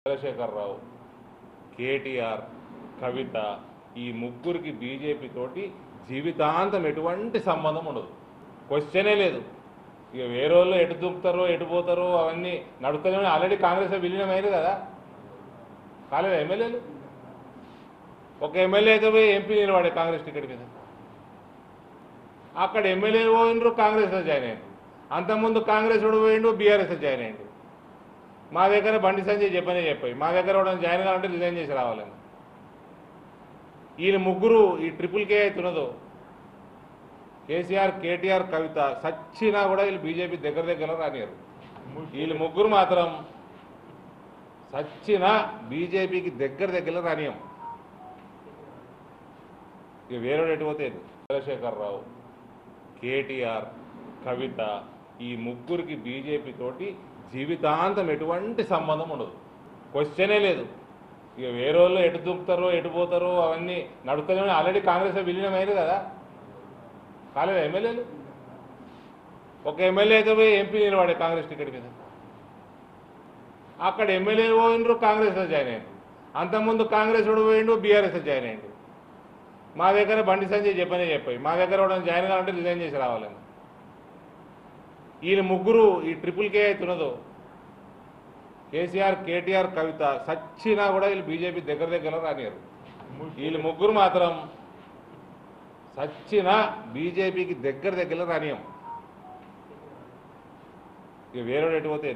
చంద్రశేఖరరావు, కేటీఆర్, కవిత ఈ ముగ్గురికి బీజేపీ తోటి జీవితాంతం ఎటువంటి సంబంధం ఉండదు. క్వశ్చనే లేదు. ఇక వేరే వాళ్ళు ఎటు దూకుతారో ఎటు పోతారో అవన్నీ నడుస్తూనే ఆల్రెడీ కాంగ్రెస్ విలీనం అయింది కదా, కాలేదు ఎమ్మెల్యేలు. ఒక ఎమ్మెల్యే అయితే పోయి ఎంపీ నిలబడే కాంగ్రెస్ టికెట్ మీద, అక్కడ ఎమ్మెల్యే పోయినరు కాంగ్రెస్లో జాయిన్ అయ్యారు. అంతకుముందు కాంగ్రెస్ వాడు పోయిండు బీఆర్ఎస్లో జాయిన్ అయ్యిండు. మా దగ్గర బండి సంజయ్ చెప్పాయి మా దగ్గర కూడా జాయిన్ కావాలంటే రిజైన్ చేసి రావాలని. వీళ్ళు ముగ్గురు ఈ ట్రిపుల్ కే అవుతున్నదో కేసీఆర్, కేటీఆర్, కవిత సచ్చినా కూడా వీళ్ళు బీజేపీ దగ్గర రానియరు. వీళ్ళు ముగ్గురు మాత్రం సచ్చినా బీజేపీకి దగ్గర రానియం. ఇక వేరే ఎటు పోతే చంద్రశేఖరరావు, కేటీఆర్, కవిత ఈ ముగ్గురికి బీజేపీ తోటి జీవితాంతం ఎటువంటి సంబంధం ఉండదు. క్వశ్చనే లేదు. ఇక వేరే వాళ్ళు ఎటు దూకుతారో ఎటు పోతారో అవన్నీ నడుస్తూనే ఆల్రెడీ కాంగ్రెస్ విలీనం అయింది కదా, కాలేదు ఎమ్మెల్యేలు. ఒక ఎమ్మెల్యే అయితే పోయి ఎంపీ నిలబడే కాంగ్రెస్ టికెట్ మీద, అక్కడ ఎమ్మెల్యే పోయినరు కాంగ్రెస్లో జాయిన్ అయ్యారు. అంతకుముందు కాంగ్రెస్ వాడు పోయిండు బీఆర్ఎస్లో జాయిన్ అయ్యిండు. మా దగ్గర బండి సంజయ్ చెప్పాయి మా దగ్గర కూడా జాయిన్ కావాలంటే రిజైన్ చేసి రావాలని. వీళ్ళు ముగ్గురు ఈ ట్రిపుల్ కే అవుతున్నదో కేసీఆర్, కేటీఆర్, కవిత సచ్చినా కూడా వీళ్ళు బీజేపీ దగ్గర రానియరు. వీళ్ళు ముగ్గురు మాత్రం సచ్చినా బీజేపీకి దగ్గర రానియం. ఇక వేరే ఎటు పోతే